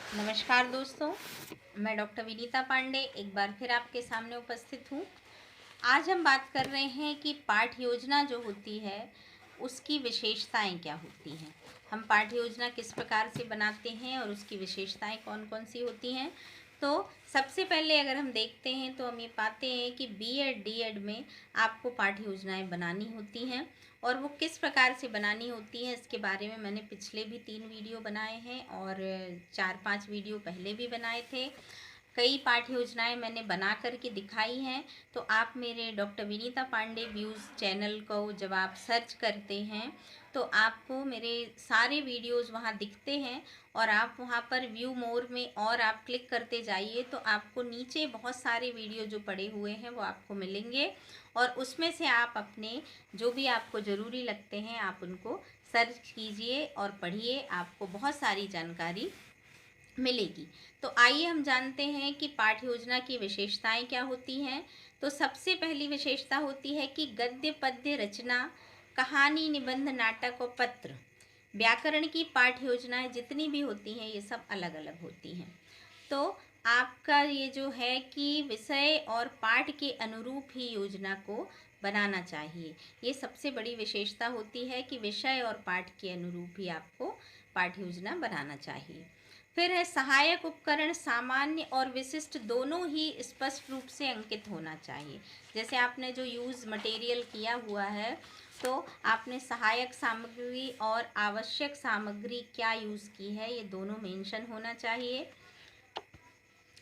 नमस्कार दोस्तों, मैं डॉक्टर विनीता पांडे एक बार फिर आपके सामने उपस्थित हूँ। आज हम बात कर रहे हैं कि पाठ्य योजना जो होती है उसकी विशेषताएं क्या होती हैं। हम पाठ्य योजना किस प्रकार से बनाते हैं और उसकी विशेषताएं कौन कौन सी होती हैं। तो सबसे पहले अगर हम देखते हैं तो हम ये पाते हैं कि बीएड डीएड में आपको पाठ्य योजनाएं बनानी होती हैं और वो किस प्रकार से बनानी होती हैं इसके बारे में मैंने पिछले भी 3 वीडियो बनाए हैं और 4-5 वीडियो पहले भी बनाए थे। कई पाठ्य योजनाएं मैंने बना करके दिखाई हैं। तो आप मेरे doctor Vinita Pandey views channel को जब आप सर्च करते हैं तो आपको मेरे सारे वीडियोस वहां दिखते हैं और आप वहां पर व्यू मोर में और आप क्लिक करते जाइए तो आपको नीचे बहुत सारे वीडियो जो पड़े हुए हैं वो आपको मिलेंगे और उसमें से आप अपने जो भी आपको ज़रूरी लगते हैं आप उनको सर्च कीजिए और पढ़िए, आपको बहुत सारी जानकारी मिलेगी। तो आइए हम जानते हैं कि पाठ्य योजना की विशेषताएं क्या होती हैं। तो सबसे पहली विशेषता होती है कि गद्य पद्य रचना, कहानी, निबंध, नाटक और पत्र, व्याकरण की पाठ्य योजनाएं जितनी भी होती हैं ये सब अलग अलग होती हैं। तो आपका ये जो है कि विषय और पाठ के अनुरूप ही योजना को बनाना चाहिए। ये सबसे बड़ी विशेषता होती है कि विषय और पाठ के अनुरूप ही आपको पाठ्य योजना बनाना चाहिए। फिर है सहायक उपकरण, सामान्य और विशिष्ट दोनों ही स्पष्ट रूप से अंकित होना चाहिए। जैसे आपने जो यूज़ मटेरियल किया हुआ है तो आपने सहायक सामग्री और आवश्यक सामग्री क्या यूज़ की है ये दोनों मेंशन होना चाहिए।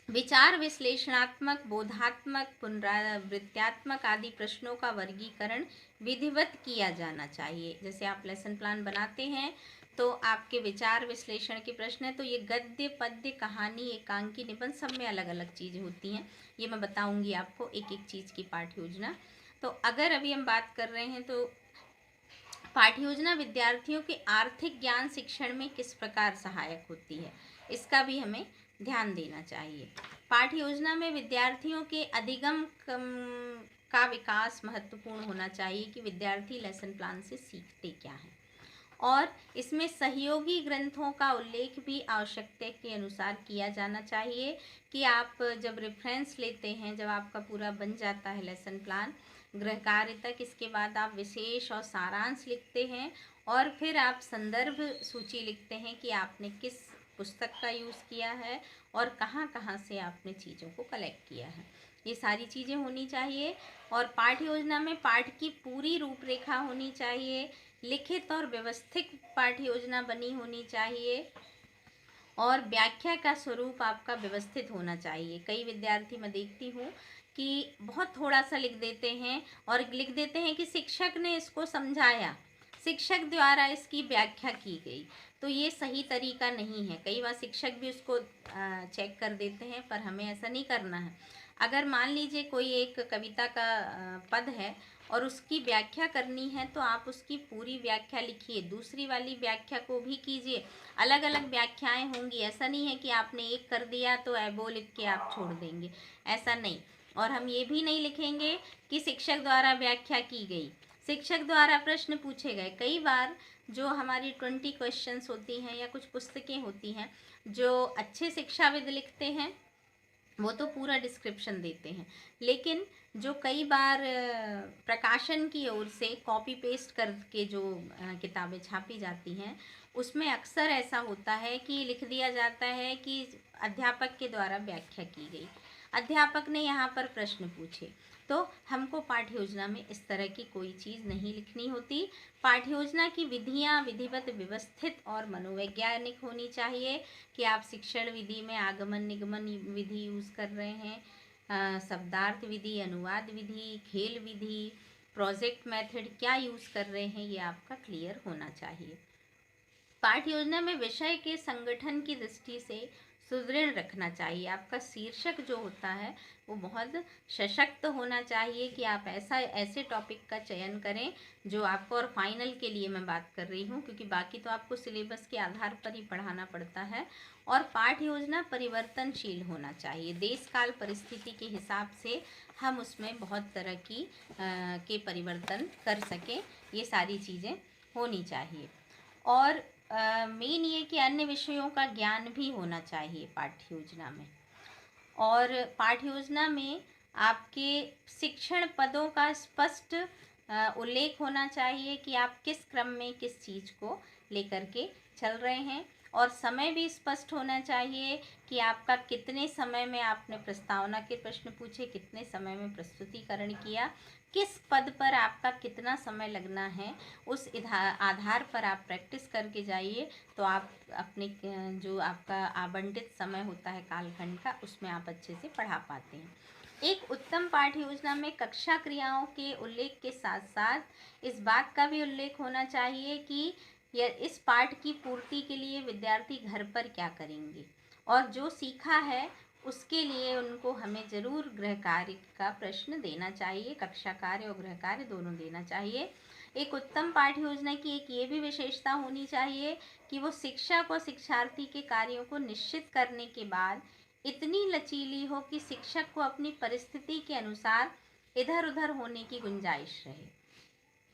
विचार विश्लेषणात्मक, बोधात्मक, पुनरावृत्त्यात्मक आदि प्रश्नों का वर्गीकरण विधिवत किया जाना चाहिए। जैसे आप लेसन प्लान बनाते हैं तो आपके विचार विश्लेषण के प्रश्न हैं तो ये गद्य पद्य कहानी एकांकी निबंध सब में अलग अलग चीज़ें होती हैं। ये मैं बताऊंगी आपको एक एक चीज़ की पाठ्य योजना। तो अगर अभी हम बात कर रहे हैं तो पाठ्य योजना विद्यार्थियों के आर्थिक ज्ञान शिक्षण में किस प्रकार सहायक होती है इसका भी हमें ध्यान देना चाहिए। पाठ्य योजना में विद्यार्थियों के अधिगम का विकास महत्वपूर्ण होना चाहिए कि विद्यार्थी लेसन प्लान से सीखते क्या हैं और इसमें सहयोगी ग्रंथों का उल्लेख भी आवश्यकता के अनुसार किया जाना चाहिए कि आप जब रेफरेंस लेते हैं, जब आपका पूरा बन जाता है लेसन प्लान गृह कार्य तक, इसके बाद आप विशेष और सारांश लिखते हैं और फिर आप संदर्भ सूची लिखते हैं कि आपने किस पुस्तक का यूज़ किया है और कहाँ कहाँ से आपने चीज़ों को कलेक्ट किया है। ये सारी चीज़ें होनी चाहिए और पाठ्य योजना में पाठ की पूरी रूपरेखा होनी चाहिए, लिखित और व्यवस्थित पाठ्य योजना बनी होनी चाहिए और व्याख्या का स्वरूप आपका व्यवस्थित होना चाहिए। कई विद्यार्थी मैं देखती हूँ कि बहुत थोड़ा सा लिख देते हैं और लिख देते हैं कि शिक्षक ने इसको समझाया, शिक्षक द्वारा इसकी व्याख्या की गई। तो ये सही तरीका नहीं है। कई बार शिक्षक भी उसको चेक कर देते हैं पर हमें ऐसा नहीं करना है। अगर मान लीजिए कोई एक कविता का पद है और उसकी व्याख्या करनी है तो आप उसकी पूरी व्याख्या लिखिए, दूसरी वाली व्याख्या को भी कीजिए। अलग अलग व्याख्याएं होंगी, ऐसा नहीं है कि आपने एक कर दिया तो एबो लिख के आप छोड़ देंगे, ऐसा नहीं। और हम ये भी नहीं लिखेंगे कि शिक्षक द्वारा व्याख्या की गई, शिक्षक द्वारा प्रश्न पूछे गए। कई बार जो हमारी 20 क्वेश्चंस होती हैं या कुछ पुस्तकें होती हैं जो अच्छे शिक्षाविद लिखते हैं वो तो पूरा डिस्क्रिप्शन देते हैं, लेकिन जो कई बार प्रकाशन की ओर से कॉपी पेस्ट करके जो किताबें छापी जाती हैं उसमें अक्सर ऐसा होता है कि लिख दिया जाता है कि अध्यापक के द्वारा व्याख्या की गई, अध्यापक ने यहाँ पर प्रश्न पूछे। तो हमको पाठ्य योजना में इस तरह की कोई चीज़ नहीं लिखनी होती। पाठ्य योजना की विधियाँ विधिवत, व्यवस्थित और मनोवैज्ञानिक होनी चाहिए कि आप शिक्षण विधि में आगमन निगमन विधि यूज़ कर रहे हैं, शब्दार्थ विधि, अनुवाद विधि, खेल विधि, प्रोजेक्ट मेथड क्या यूज़ कर रहे हैं, ये आपका क्लियर होना चाहिए। पाठ्य योजना में विषय के संगठन की दृष्टि से सुदृढ़ रखना चाहिए। आपका शीर्षक जो होता है वो बहुत सशक्त होना चाहिए कि आप ऐसे टॉपिक का चयन करें जो आपको, और फाइनल के लिए मैं बात कर रही हूँ क्योंकि बाकी तो आपको सिलेबस के आधार पर ही पढ़ाना पड़ता है। और पाठ्य योजना परिवर्तनशील होना चाहिए, देश काल परिस्थिति के हिसाब से हम उसमें बहुत तरह की के परिवर्तन कर सकें, ये सारी चीज़ें होनी चाहिए। और मेन ये कि अन्य विषयों का ज्ञान भी होना चाहिए पाठ्य योजना में। और पाठ्य योजना में आपके शिक्षण पदों का स्पष्ट उल्लेख होना चाहिए कि आप किस क्रम में किस चीज़ को लेकर के चल रहे हैं। और समय भी स्पष्ट होना चाहिए कि आपका कितने समय में आपने प्रस्तावना के प्रश्न पूछे, कितने समय में प्रस्तुतिकरण किया, किस पद पर आपका कितना समय लगना है, उस आधार पर आप प्रैक्टिस करके जाइए। तो आप अपने जो आपका आवंटित समय होता है कालखंड का, उसमें आप अच्छे से पढ़ा पाते हैं। एक उत्तम पाठ्य योजना में कक्षा क्रियाओं के उल्लेख के साथ साथ इस बात का भी उल्लेख होना चाहिए कि इस पाठ की पूर्ति के लिए विद्यार्थी घर पर क्या करेंगे, और जो सीखा है उसके लिए उनको हमें ज़रूर गृह कार्य का प्रश्न देना चाहिए। कक्षा कार्य और गृह कार्य दोनों देना चाहिए। एक उत्तम पाठ्य योजना की एक ये भी विशेषता होनी चाहिए कि वो शिक्षक और शिक्षार्थी के कार्यों को निश्चित करने के बाद इतनी लचीली हो कि शिक्षक को अपनी परिस्थिति के अनुसार इधर उधर होने की गुंजाइश रहे।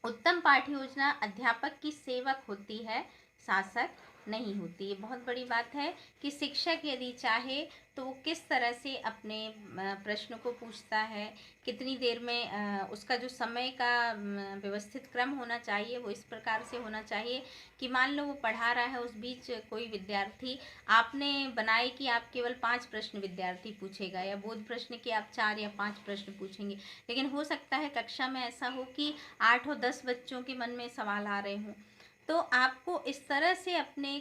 उत्तम पाठ्य योजना अध्यापक की सेवक होती है, शासक नहीं होती। ये बहुत बड़ी बात है कि शिक्षक यदि चाहे तो वो किस तरह से अपने प्रश्न को पूछता है, कितनी देर में उसका जो समय का व्यवस्थित क्रम होना चाहिए वो इस प्रकार से होना चाहिए कि मान लो वो पढ़ा रहा है, उस बीच कोई विद्यार्थी आपने बनाए कि आप केवल 5 प्रश्न विद्यार्थी पूछेगा, या बोध प्रश्न के आप 4 या 5 प्रश्न पूछेंगे। लेकिन हो सकता है कक्षा में ऐसा हो कि 8 और 10 बच्चों के मन में सवाल आ रहे हों। तो आपको इस तरह से अपने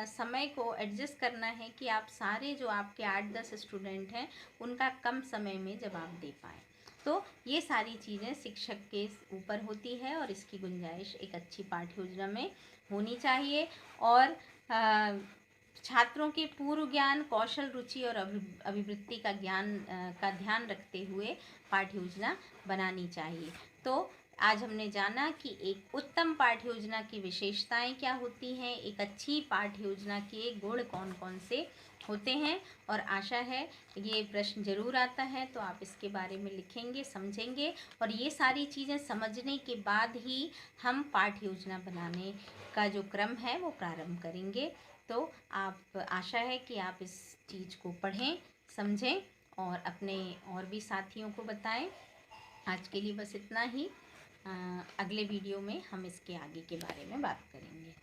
समय को एडजस्ट करना है कि आप सारे जो आपके 8-10 स्टूडेंट हैं उनका कम समय में जवाब दे पाएँ। तो ये सारी चीज़ें शिक्षक के ऊपर होती है और इसकी गुंजाइश एक अच्छी पाठ्य योजना में होनी चाहिए। और छात्रों के पूर्व ज्ञान, कौशल, रुचि और अभिवृत्ति का का ध्यान रखते हुए पाठ्य योजना बनानी चाहिए। तो आज हमने जाना कि एक उत्तम पाठ्य योजना की विशेषताएं क्या होती हैं, एक अच्छी पाठ्य योजना के गुण कौन कौन से होते हैं। और आशा है ये प्रश्न जरूर आता है तो आप इसके बारे में लिखेंगे, समझेंगे, और ये सारी चीज़ें समझने के बाद ही हम पाठ्य योजना बनाने का जो क्रम है वो प्रारंभ करेंगे। तो आप आशा है कि आप इस चीज़ को पढ़ें, समझें और अपने और भी साथियों को बताएं। आज के लिए बस इतना ही। अगले वीडियो में हम इसके आगे के बारे में बात करेंगे।